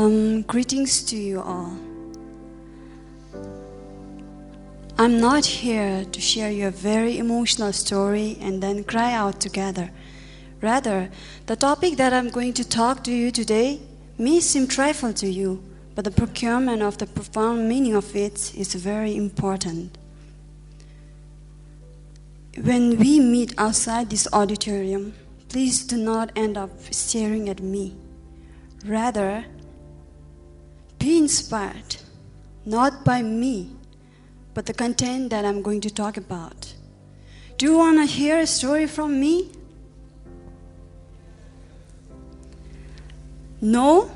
Greetings to you all. I'm not here to share you a very emotional story and then cry out together. Rather, the topic that I'm going to talk to you today may seem trifle to you, but the procurement of the profound meaning of it is very important. When we meet outside this auditorium, please do not end up staring at me. Rather, be inspired, not by me, but the content that I'm going to talk about. Do you want to hear a story from me? No?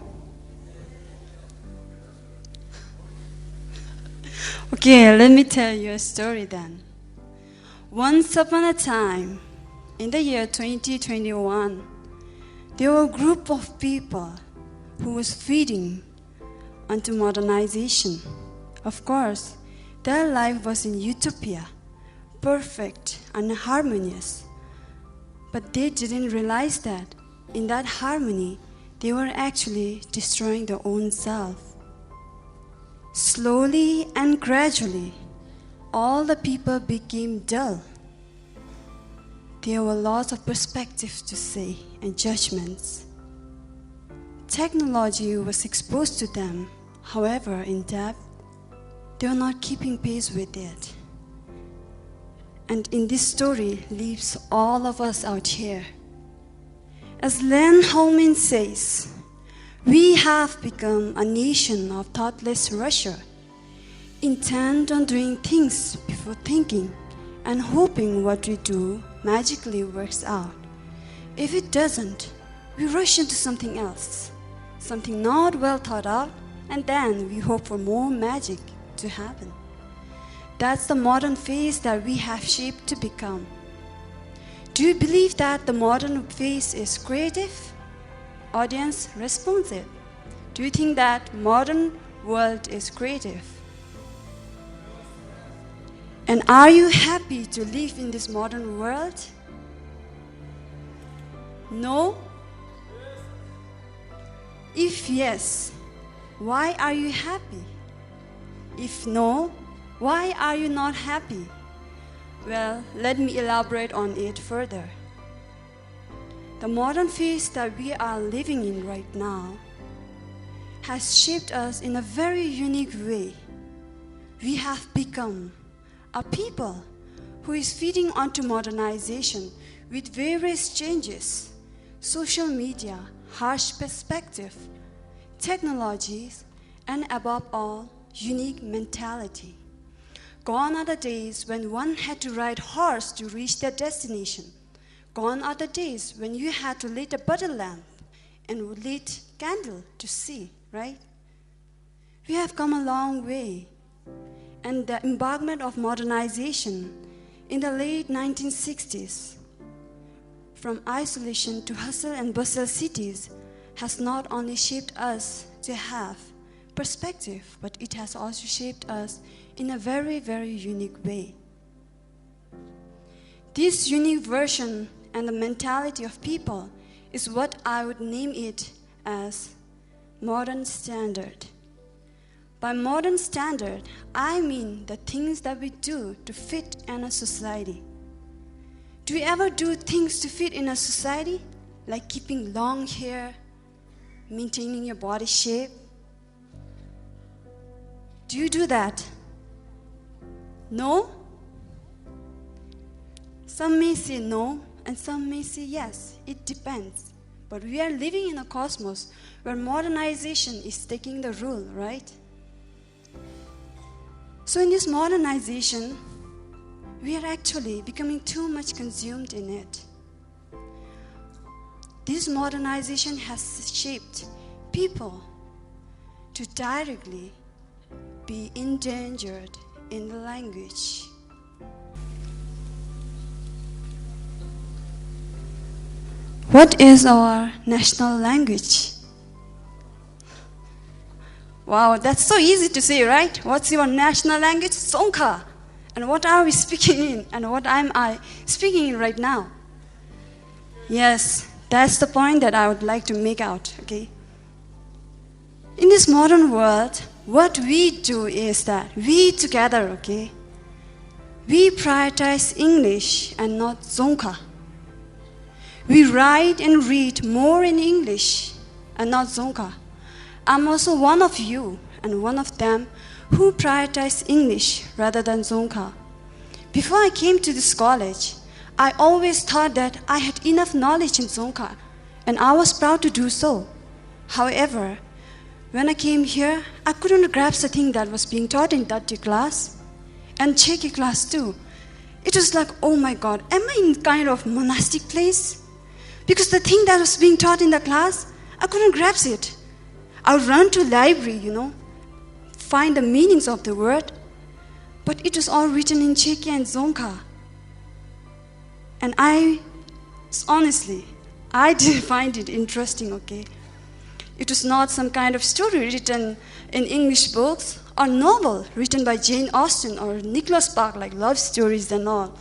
Okay, let me tell you a story then. Once upon a time, in the year 2021, there were a group of people who was feeding onto modernization. Of course, their life was in utopia, perfect and harmonious. But they didn't realize that in that harmony, they were actually destroying their own self. Slowly and gradually, all the people became dull. There were lots of perspectives to say and judgments. Technology was exposed to them. However, in depth, they were not keeping pace with it. And in this story lives all of us out here. As Len Holman says, we have become a nation of thoughtless rusher, intent on doing things before thinking and hoping what we do magically works out. If it doesn't, we rush into something else, something not well thought out, and then we hope for more magic to happen. That's the modern phase that we have shaped to become. Do you believe that the modern phase is creative? Audience, responsive. Do you think that modern world is creative? And are you happy to live in this modern world? No? If yes, why are you happy? If no, why are you not happy? Well, let me elaborate on it further. The modern phase that we are living in right now has shaped us in a very unique way. We have become a people who is feeding onto modernization with various changes, social media, harsh perspective, technologies, and above all, unique mentality. Gone are the days when one had to ride horse to reach their destination. Gone are the days when you had to lit a butter lamp and lit candle to see, right? We have come a long way. And the embarkment of modernization in the late 1960s, from isolation to hustle and bustle cities, has not only shaped us to have perspective, but it has also shaped us in a very, very unique way. This unique version and the mentality of people is what I would name it as modern standard. By modern standard, I mean the things that we do to fit in a society. Do you ever do things to fit in a society? Like keeping long hair, maintaining your body shape? Do you do that? No? Some may say no, and some may say yes. It depends. But we are living in a cosmos where modernization is taking the rule, right? So in this modernization, we are actually becoming too much consumed in it. This modernization has shaped people to directly be endangered in the language. What is our national language? Wow, that's so easy to say, right? What's your national language? Songkha. And what are we speaking in? And what am I speaking in right now? Yes, that's the point that I would like to make out, okay? In this modern world, what we do is that we together, okay, we prioritize English and not Dzongkha. We write and read more in English and not Dzongkha. I'm also one of you and one of them who prioritize English rather than Dzongkha. Before I came to this college, I always thought that I had enough knowledge in Dzongkha, and I was proud to do so. However, when I came here, I couldn't grasp the thing that was being taught in that class, and 𝐶𝐾 class too. It was like, oh my God, am I in kind of monastic place? Because the thing that was being taught in the class, I couldn't grasp it. I would run to library, find the meanings of the word, but it was all written in 𝐶𝐾 and Dzongkha. And honestly, I didn't find it interesting, okay? It was not some kind of story written in English books or novel written by Jane Austen or Nicholas Spark, like love stories and all.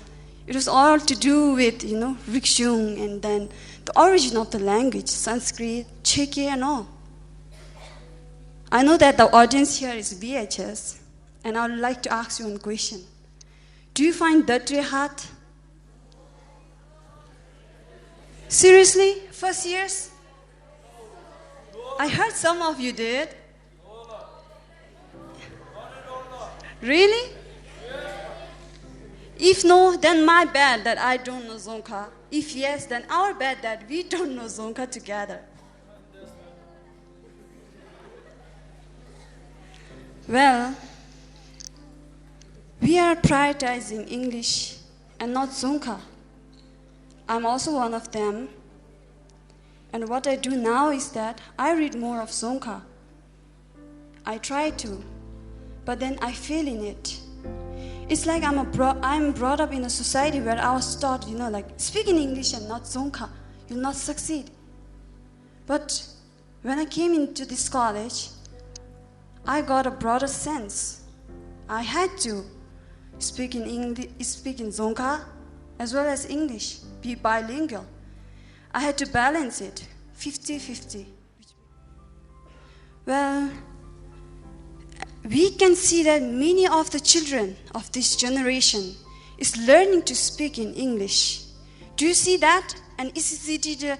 It was all to do with, rikshuং and then the origin of the language, Sanskrit, 𝐶𝐾 and all. I know that the audience here is VHS, and I would like to ask you one question. Do you find that hard? Seriously? First years? I heard some of you did. Really? If no, then my bad that I don't know Dzongkha. If yes, then our bad that we don't know Dzongkha together. Well, we are prioritizing English and not Dzongkha. I'm also one of them. And what I do now is that I read more of Dzongkha. I try to, but then I fail in it. It's like I'm brought up in a society where I was taught, speak in English and not Dzongkha. You'll not succeed. But when I came into this college, I got a broader sense. I had to speak in Dzongkha as well as English, be bilingual. I had to balance it, 50-50. Well, we can see that many of the children of this generation is learning to speak in English. Do you see that? And ECCD,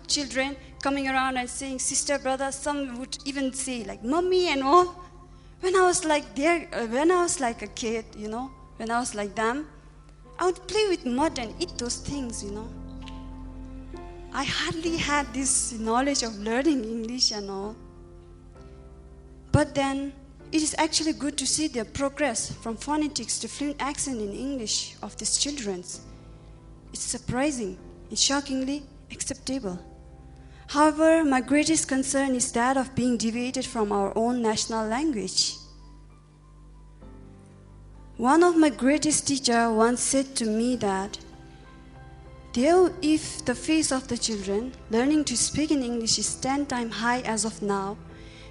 children coming around and saying, sister, brother, some would even say like, mommy and all. When I was like a kid, when I was like them, I would play with mud and eat those things, I hardly had this knowledge of learning English and all. But then, it is actually good to see their progress from phonetics to fluent accent in English of these children. It's surprising, it's shockingly acceptable. However, my greatest concern is that of being deviated from our own national language. One of my greatest teachers once said to me that if the face of the children learning to speak in English is 10 times high as of now,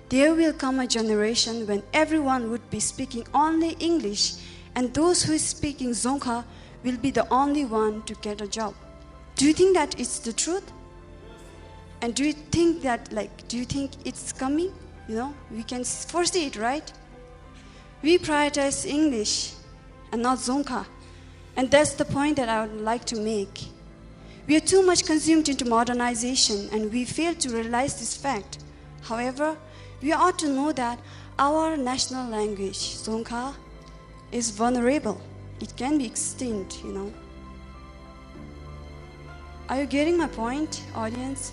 there will come a generation when everyone would be speaking only English, and those who is speaking Dzongkha will be the only one to get a job. Do you think that it's the truth? And do you think it's coming? We can foresee it, right? We prioritize English and not Dzongkha. And that's the point that I would like to make. We are too much consumed into modernization, and we fail to realize this fact. However, we ought to know that our national language, Dzongkha, is vulnerable. It can be extinct, Are you getting my point, audience?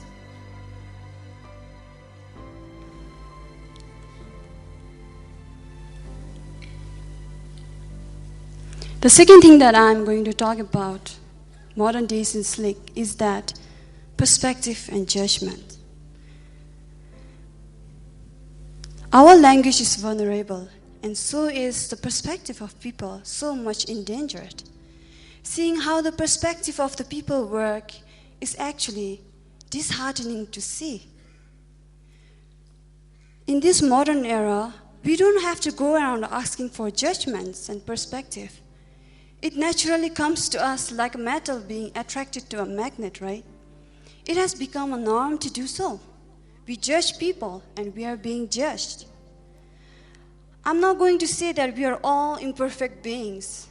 The second thing that I'm going to talk about, modern days in SLIC, is that perspective and judgment. Our language is vulnerable, and so is the perspective of people so much endangered. Seeing how the perspective of the people work is actually disheartening to see. In this modern era, we don't have to go around asking for judgments and perspective. It naturally comes to us like a metal being attracted to a magnet, right? It has become a norm to do so. We judge people and we are being judged. I'm not going to say that we are all imperfect beings.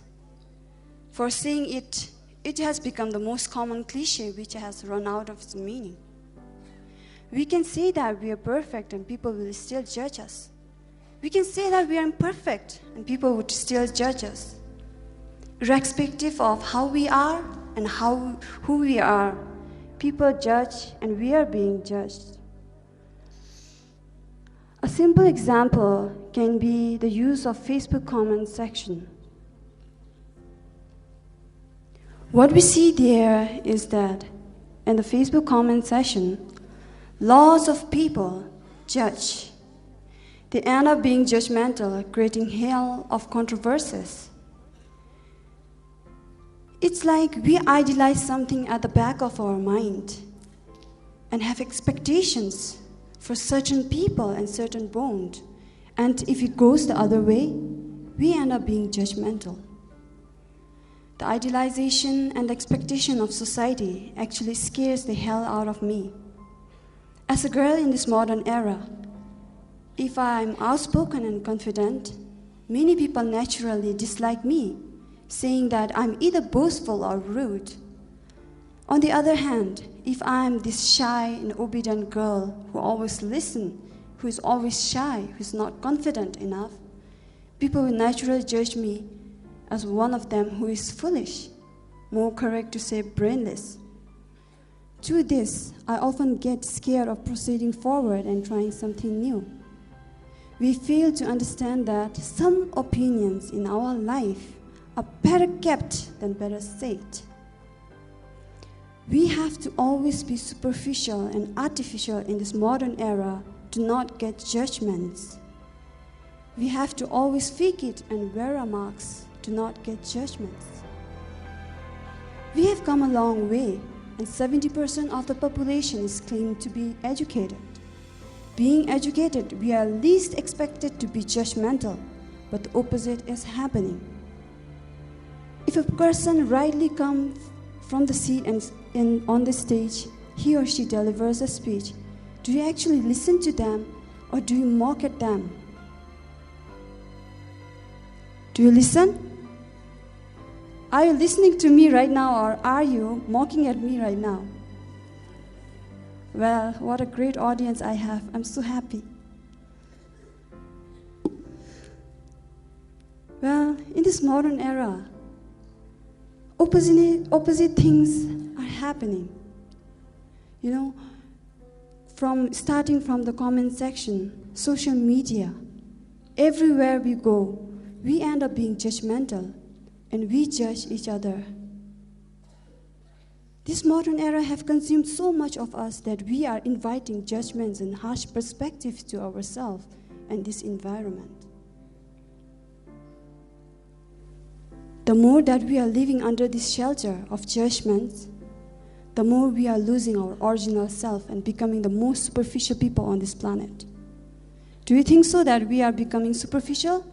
For saying it, it has become the most common cliche which has run out of its meaning. We can say that we are perfect and people will still judge us. We can say that we are imperfect and people would still judge us. Irrespective of how we are and who we are, people judge and we are being judged. A simple example can be the use of Facebook comment section. What we see there is that in the Facebook comment section, lots of people judge. They end up being judgmental, creating hell of controversies. It's like we idealize something at the back of our mind and have expectations for certain people and certain bond. And if it goes the other way, we end up being judgmental. The idealization and expectation of society actually scares the hell out of me. As a girl in this modern era, if I'm outspoken and confident, many people naturally dislike me, saying that I'm either boastful or rude. On the other hand, if I'm this shy and obedient girl who always listens, who is always shy, who's not confident enough, people will naturally judge me as one of them who is foolish, more correct to say brainless. Through this, I often get scared of proceeding forward and trying something new. We fail to understand that some opinions in our life are better kept than better said. We have to always be superficial and artificial in this modern era to not get judgments. We have to always fake it and wear a mask to not get judgments. We have come a long way, and 70% of the population is claimed to be educated. Being educated, we are least expected to be judgmental, but the opposite is happening. If a person rightly comes from the seat and on the stage, he or she delivers a speech, do you actually listen to them or do you mock at them? Do you listen? Are you listening to me right now or are you mocking at me right now? Well, what a great audience I have. I'm so happy. Well, in this modern era, opposite things are happening. You know, starting from the comment section, social media, everywhere we go, we end up being judgmental and we judge each other. This modern era have consumed so much of us that we are inviting judgments and harsh perspectives to ourselves and this environment. The more that we are living under this shelter of judgments, the more we are losing our original self and becoming the most superficial people on this planet. Do you think so that we are becoming superficial?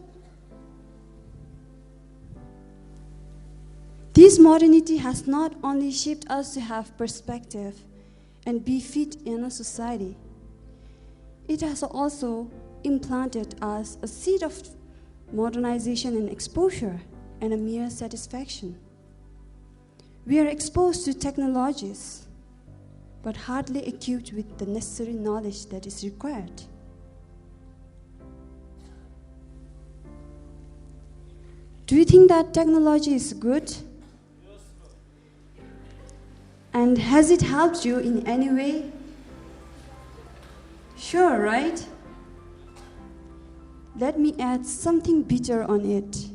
This modernity has not only shaped us to have perspective and be fit in a society, it has also implanted us a seed of modernization and exposure and a mere satisfaction. We are exposed to technologies, but hardly equipped with the necessary knowledge that is required. Do you think that technology is good? And has it helped you in any way? Sure, right? Let me add something bitter on it.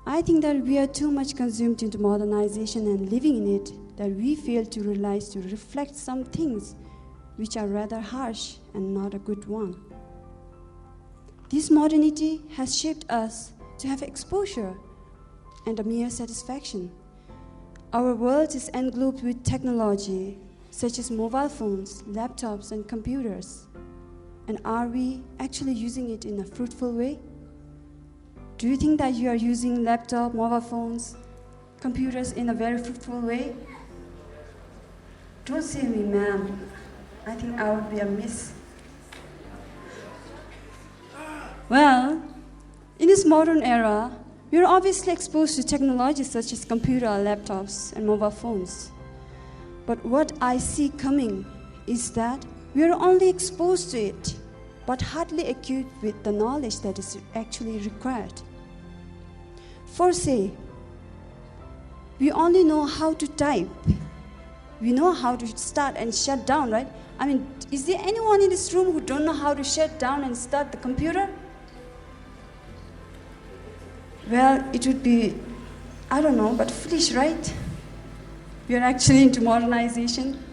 I think that we are too much consumed into modernization and living in it that we fail to realize to reflect some things which are rather harsh and not a good one. This modernity has shaped us to have exposure and a mere satisfaction. Our world is enveloped with technology, such as mobile phones, laptops, and computers. And are we actually using it in a fruitful way? Do you think that you are using laptop, mobile phones, computers in a very fruitful way? Don't say me, ma'am. I think I would be a miss. Well, in this modern era, we are obviously exposed to technologies such as computer, laptops, and mobile phones. But what I see coming is that we are only exposed to it, but hardly equipped with the knowledge that is actually required. For say, we only know how to type. We know how to start and shut down, right? I mean, is there anyone in this room who don't know how to shut down and start the computer? Well, it would be, I don't know, but foolish, right? We are actually into modernization.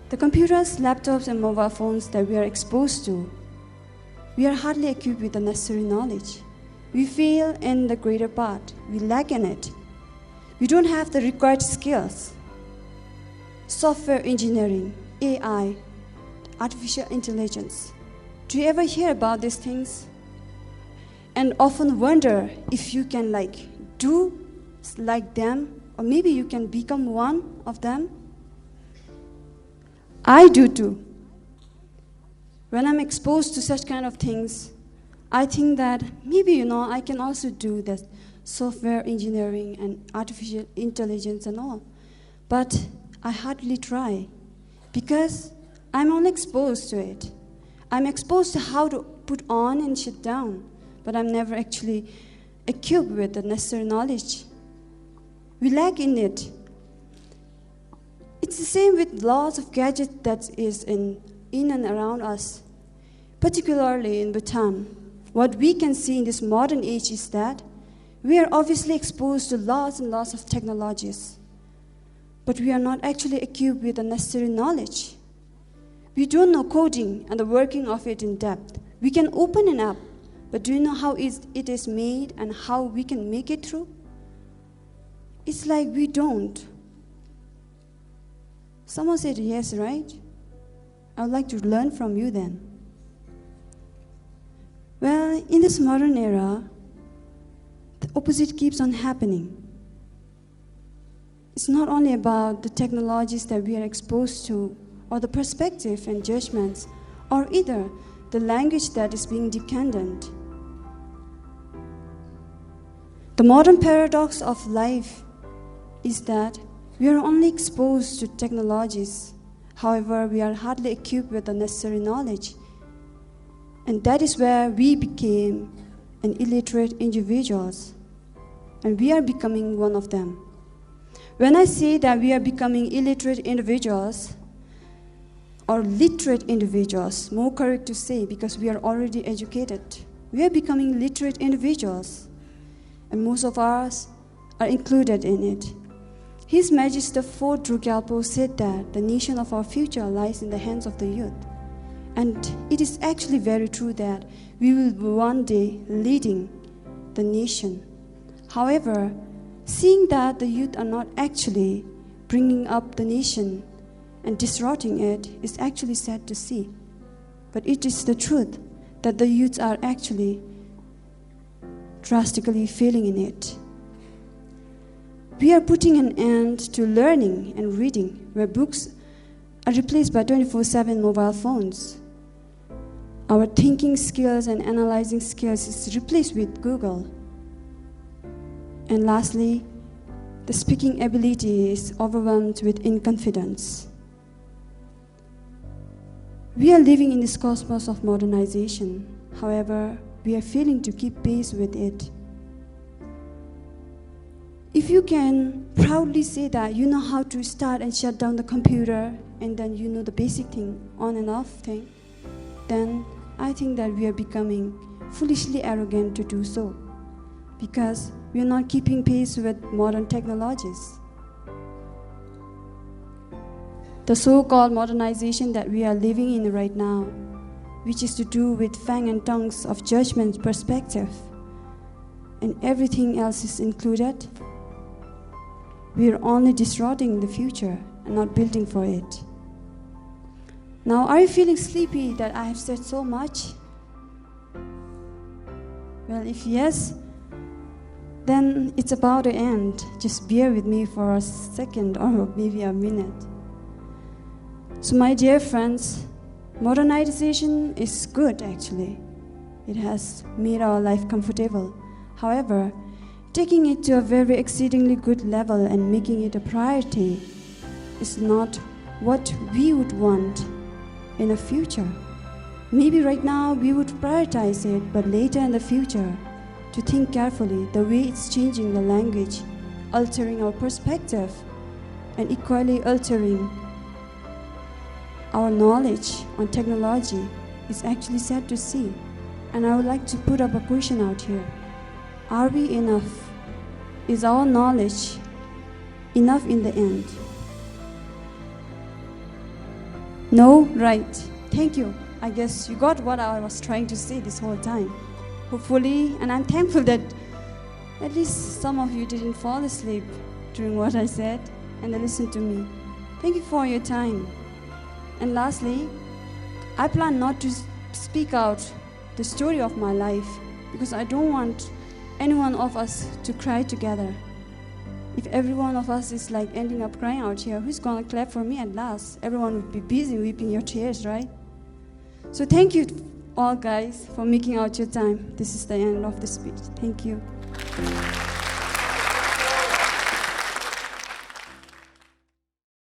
The computers, laptops, and mobile phones that we are exposed to, we are hardly equipped with the necessary knowledge. We fail in the greater part. We lack in it. We don't have the required skills. Software engineering, AI, artificial intelligence. Do you ever hear about these things? And often wonder if you can do like them, or maybe you can become one of them. I do too. When I'm exposed to such kind of things, I think that maybe, I can also do that software engineering and artificial intelligence and all. But I hardly try because I'm only exposed to it. I'm exposed to how to put on and shut down, but I'm never actually equipped with the necessary knowledge. We lack in it. It's the same with lots of gadgets that is in and around us, particularly in Bhutan. What we can see in this modern age is that we are obviously exposed to lots and lots of technologies, but we are not actually equipped with the necessary knowledge. We don't know coding and the working of it in depth. We can open an app, but do you know how it is made and how we can make it through? It's like we don't. Someone said yes, right? I would like to learn from you then. Well, in this modern era, the opposite keeps on happening. It's not only about the technologies that we are exposed to, or the perspective and judgments, or either the language that is being dependent. The modern paradox of life is that we are only exposed to technologies. However, we are hardly equipped with the necessary knowledge. And that is where we became an illiterate individuals. And we are becoming one of them. When I say that we are becoming illiterate individuals, or literate individuals, more correct to say, because we are already educated. We are becoming literate individuals. And most of us are included in it. His Majesty IV Drukgyalpo said that the nation of our future lies in the hands of the youth. And it is actually very true that we will be one day leading the nation. However, seeing that the youth are not actually bringing up the nation and disrupting it is actually sad to see. But it is the truth that the youth are actually drastically failing in it. We are putting an end to learning and reading, where books are replaced by 24/7 mobile phones. Our thinking skills and analyzing skills is replaced with Google. And lastly, the speaking ability is overwhelmed with inconfidence. We are living in this cosmos of modernization. However, we are failing to keep pace with it. If you can proudly say that you know how to start and shut down the computer, and then you know the basic thing, on and off thing, then I think that we are becoming foolishly arrogant to do so, because we are not keeping pace with modern technologies. The so-called modernization that we are living in right now, which is to do with fang and tongues of judgment perspective, and everything else is included, we are only distorting the future and not building for it. Now, are you feeling sleepy that I have said so much? Well, if yes, then it's about to end. Just bear with me for a second or maybe a minute. So my dear friends, modernization is good actually. It has made our life comfortable. However, taking it to a very exceedingly good level and making it a priority is not what we would want in the future. Maybe right now we would prioritize it, but later in the future, to think carefully the way it's changing the language, altering our perspective, and equally altering our knowledge on technology is actually sad to see. And I would like to put up a question out here. Are we enough? Is our knowledge enough in the end? No? Right. Thank you. I guess you got what I was trying to say this whole time. Hopefully, and I'm thankful that at least some of you didn't fall asleep during what I said and they listened to me. Thank you for your time. And lastly, I plan not to speak out the story of my life because I don't want any one of us to cry together. If every one of us is like ending up crying out here, who's gonna clap for me at last? Everyone would be busy weeping your tears, right? So thank you all guys for making out your time. This is the end of the speech. Thank you.